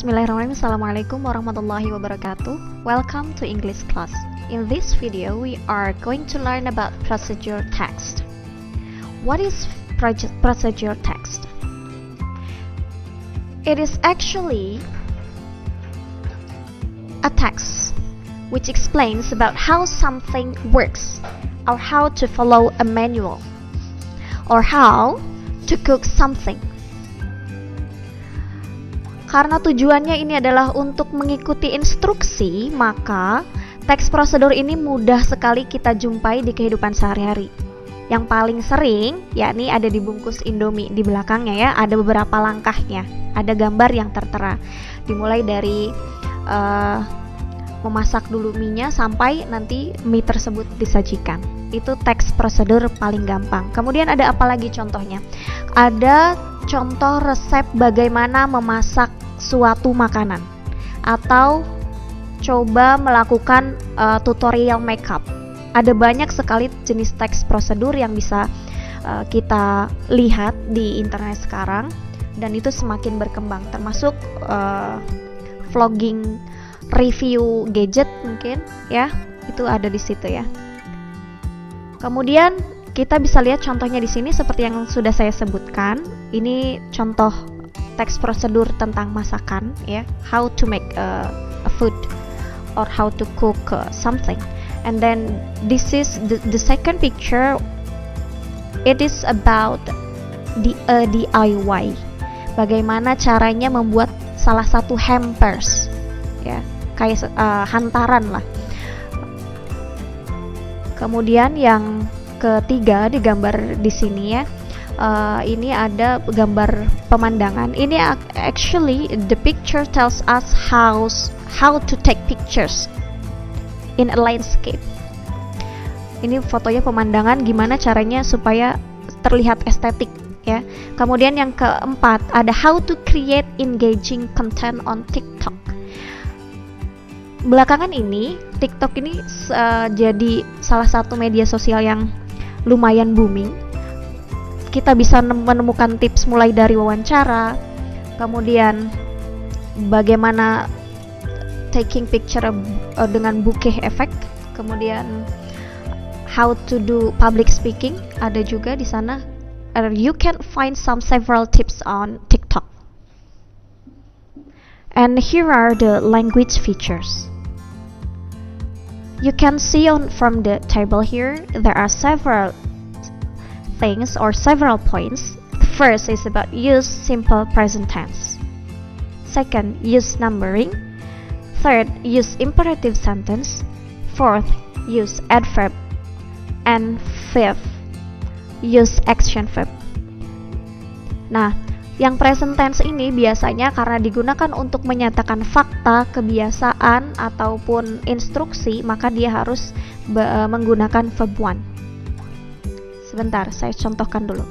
Bismillahirrahmanirrahim. Assalamualaikum warahmatullahi wabarakatuh. Welcome to English class. In this video, we are going to learn about procedure text. What is procedure text? It is actually a text which explains about how something works, or how to follow a manual, or how to cook something. Karena tujuannya ini adalah untuk mengikuti instruksi, maka teks prosedur ini mudah sekali kita jumpai di kehidupan sehari-hari. Yang paling sering, yakni ada di bungkus Indomie di belakangnya ya, ada beberapa langkahnya, ada gambar yang tertera. Dimulai dari memasak dulu mie-nya sampai nanti mie tersebut disajikan. Itu teks prosedur paling gampang. Kemudian ada apa lagi contohnya? Ada contoh resep bagaimana memasak suatu makanan, atau coba melakukan tutorial makeup. Ada banyak sekali jenis teks prosedur yang bisa kita lihat di internet sekarang, dan itu semakin berkembang, termasuk vlogging, review gadget mungkin ya, itu ada di situ ya. Kemudian kita bisa lihat contohnya di sini seperti yang sudah saya sebutkan. Ini contoh teks prosedur tentang masakan ya, how to make a food or how to cook something. And then this is the second picture. It is about the DIY. Bagaimana caranya membuat salah satu hampers ya, kayak hantaran lah. Kemudian yang ketiga di gambar di sini ya, ini ada gambar pemandangan. Ini actually the picture tells us how to take pictures in a landscape. Ini fotonya pemandangan, gimana caranya supaya terlihat estetik ya. Kemudian yang keempat ada how to create engaging content on TikTok. Belakangan ini TikTok ini jadi salah satu media sosial yang lumayan booming. Kita bisa menemukan tips mulai dari wawancara, kemudian bagaimana taking picture dengan bokeh effect, kemudian how to do public speaking ada juga di sana. You can find several tips on TikTok. And here are the language features. You can see from the table here, there are several things or several points. First is about use simple present tense. Second, use numbering. Third, use imperative sentence. Fourth, use adverb. And fifth, use action verb. Nah, yang present tense ini biasanya karena digunakan untuk menyatakan fakta, kebiasaan, ataupun instruksi, maka dia harus menggunakan verb one. Sebentar, saya contohkan dulu.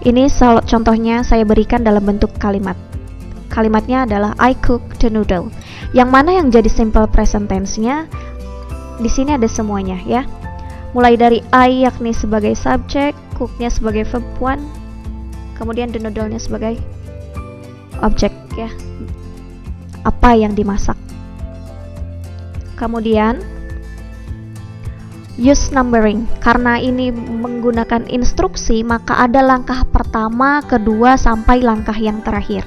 Ini contohnya saya berikan dalam bentuk kalimat. Kalimatnya adalah I cook the noodle. Yang mana yang jadi simple present tense-nya? Di sini ada semuanya ya. Mulai dari I yakni sebagai subjek, cook-nya sebagai verb one, kemudian the noodle-nya sebagai objek ya, apa yang dimasak. Kemudian use numbering, karena ini menggunakan instruksi, maka ada langkah pertama, kedua, sampai langkah yang terakhir.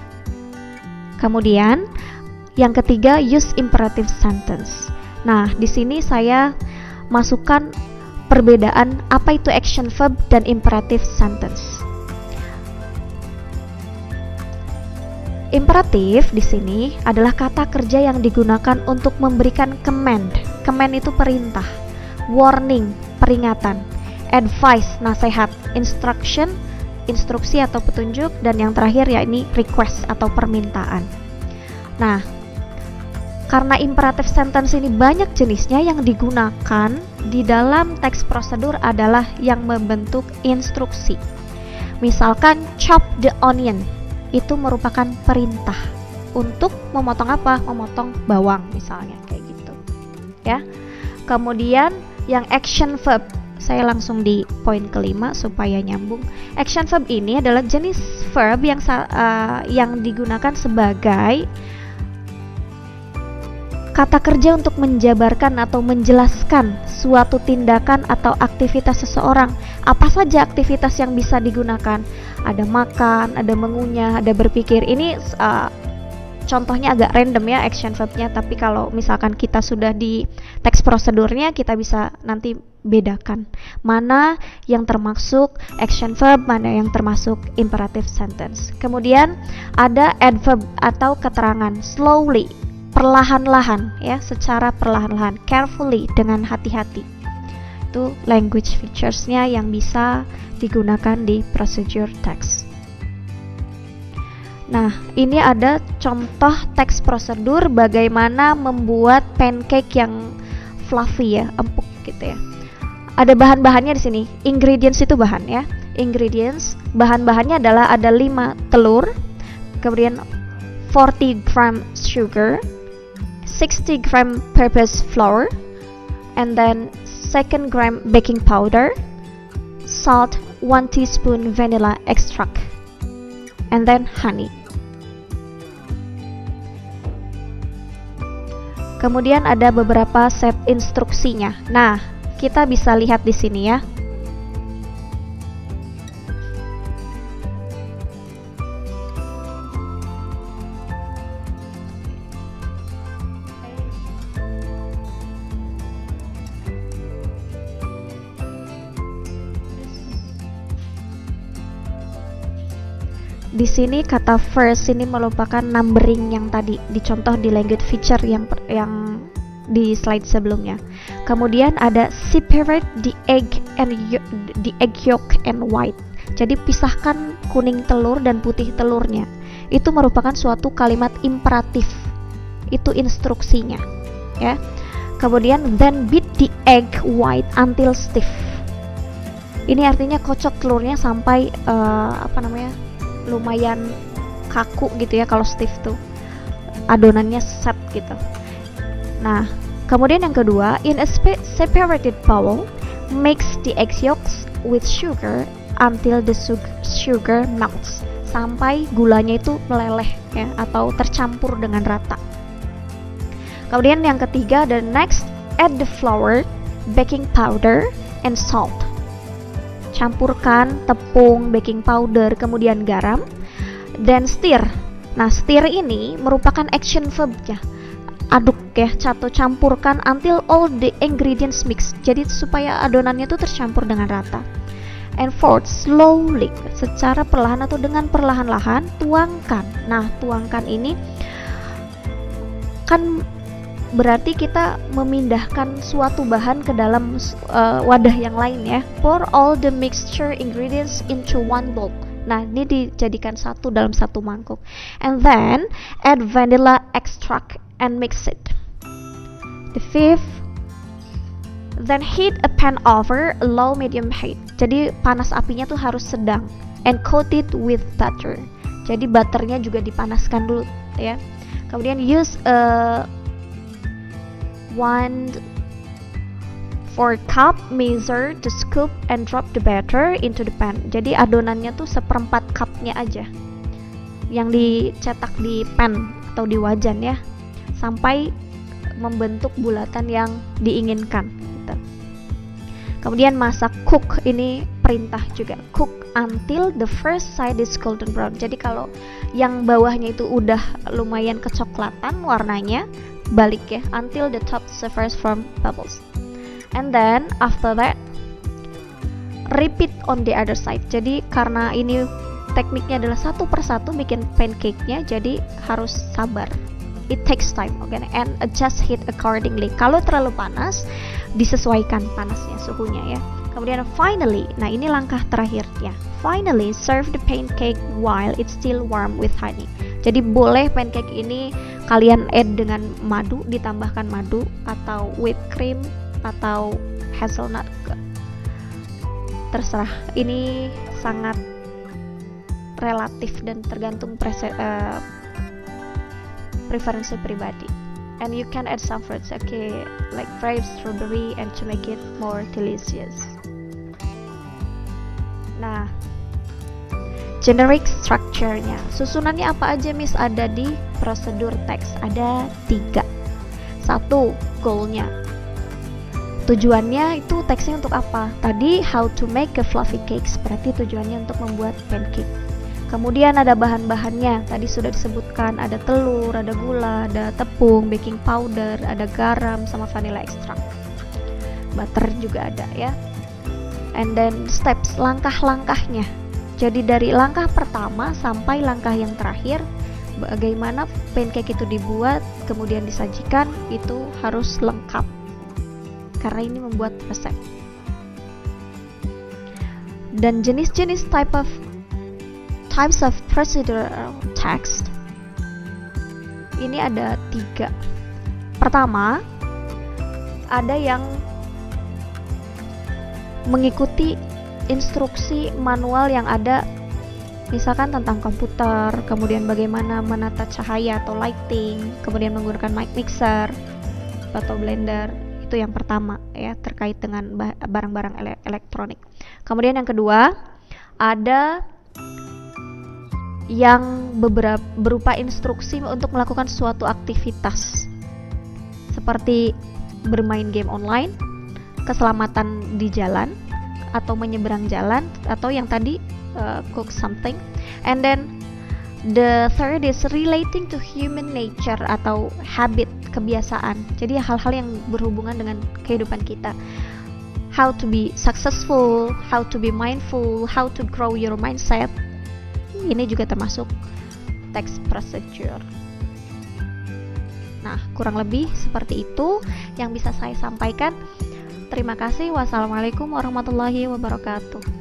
Kemudian yang ketiga, use imperative sentence. Nah, di sini saya masukkan perbedaan apa itu action verb dan imperative sentence. Imperatif di sini adalah kata kerja yang digunakan untuk memberikan command. Command itu perintah. Warning, peringatan. Advice, nasihat. Instruction, instruksi atau petunjuk. Dan yang terakhir yakni request atau permintaan. Nah, karena imperative sentence ini banyak jenisnya, yang digunakan di dalam teks prosedur adalah yang membentuk instruksi. Misalkan chop the onion, itu merupakan perintah. untuk memotong apa? Memotong bawang misalnya kayak gitu. Ya. Kemudian yang action verb, saya langsung di poin kelima supaya nyambung. Action verb ini adalah jenis verb yang digunakan sebagai kata kerja untuk menjabarkan atau menjelaskan suatu tindakan atau aktivitas seseorang. Apa saja aktivitas yang bisa digunakan? Ada makan, ada mengunyah, ada berpikir. Ini contohnya agak random ya action verbnya, tapi kalau misalkan kita sudah di teks prosedurnya, kita bisa nanti bedakan mana yang termasuk action verb, mana yang termasuk imperative sentence. Kemudian ada adverb atau keterangan, slowly, perlahan-lahan ya, secara perlahan-lahan, carefully, dengan hati-hati. Itu language features-nya yang bisa digunakan di procedure text. Nah, ini ada contoh teks prosedur bagaimana membuat pancake yang fluffy ya, empuk gitu ya. Ada bahan-bahannya di sini. Ingredients itu bahan ya. Ingredients, bahan-bahannya adalah ada 5 telur, kemudian 40 gram sugar, 60 gram purpose flour, and then 2 gram baking powder, salt, 1 teaspoon vanilla extract, and then honey. Kemudian ada beberapa set instruksinya. Nah, kita bisa lihat di sini ya. Di sini kata first ini merupakan numbering yang tadi dicontoh di language feature yang di slide sebelumnya. Kemudian ada separate the egg yolk and white. Jadi pisahkan kuning telur dan putih telurnya. Itu merupakan suatu kalimat imperatif. Itu instruksinya, ya. Kemudian then beat the egg white until stiff. Ini artinya kocok telurnya sampai lumayan kaku gitu ya. Kalau stiff tuh adonannya set gitu. Nah, kemudian yang kedua, in a separated bowl, mix the egg yolks with sugar until the sugar melts, sampai gulanya itu meleleh ya, atau tercampur dengan rata. Kemudian yang ketiga, the next, add the flour, baking powder, and salt. Campurkan tepung, baking powder, kemudian garam, dan stir. Nah, stir ini merupakan action verb-nya. Aduk ya, atau campurkan until all the ingredients mix. Jadi supaya adonannya itu tercampur dengan rata. And fourth, slowly, secara perlahan atau dengan perlahan-lahan tuangkan. Nah, tuangkan ini kan berarti kita memindahkan suatu bahan ke dalam wadah yang lain ya. Pour all the mixture ingredients into one bowl. Nah, ini dijadikan satu dalam satu mangkuk. And then add vanilla extract and mix it. The fifth, then heat a pan over low medium heat. Jadi panas apinya tuh harus sedang. And coat it with butter. Jadi butternya juga dipanaskan dulu ya. Kemudian use a 1/4 cup measure to scoop and drop the batter into the pan. Jadi adonannya tuh 1/4 cupnya aja yang dicetak di pan atau di wajan ya, sampai membentuk bulatan yang diinginkan gitu. Kemudian masak, cook, ini perintah juga, cook until the first side is golden brown. Jadi kalau yang bawahnya itu udah lumayan kecoklatan warnanya, balik ya, until the top suffers from bubbles. And then after that repeat on the other side. Jadi karena ini tekniknya adalah satu persatu bikin pancake-nya, jadi harus sabar. It takes time, okay? And adjust heat accordingly. Kalau terlalu panas, disesuaikan panasnya, suhunya ya. Kemudian finally, nah ini langkah terakhirnya. Finally, serve the pancake while it's still warm with honey. Jadi boleh pancake ini kalian add dengan madu, ditambahkan madu atau whipped cream atau hazelnut, terserah. Ini sangat relatif dan tergantung preferensi pribadi. And you can add some fruits, okay, like grapes, strawberry, and to make it more delicious. Nah, generic structure-nya, susunannya apa aja Miss ada di prosedur teks? Ada 3. 1, goal-nya. Tujuannya itu teksnya untuk apa? Tadi how to make a fluffy cakes, berarti tujuannya untuk membuat pancake. Kemudian ada bahan-bahannya, tadi sudah disebutkan, ada telur, ada gula, ada tepung, baking powder, ada garam, sama vanilla extract. Butter juga ada ya. And then steps, langkah-langkahnya. Jadi dari langkah pertama sampai langkah yang terakhir, bagaimana pancake itu dibuat, kemudian disajikan, itu harus lengkap. Karena ini membuat resep. Dan jenis-jenis types of procedural text ini ada 3. Pertama, ada yang mengikuti instruksi manual yang ada, misalkan tentang komputer, kemudian bagaimana menata cahaya atau lighting, kemudian menggunakan mic mixer atau blender. Itu yang pertama ya, terkait dengan barang-barang elektronik. Kemudian yang kedua, ada yang berupa instruksi untuk melakukan suatu aktivitas seperti bermain game online, keselamatan di jalan atau menyeberang jalan, atau yang tadi cook something. And then the third is relating to human nature atau habit, kebiasaan. Jadi hal-hal yang berhubungan dengan kehidupan kita. How to be successful, how to be mindful, how to grow your mindset. Ini juga termasuk text procedure. Nah, kurang lebih seperti itu yang bisa saya sampaikan. Terima kasih. Wassalamualaikum warahmatullahi wabarakatuh.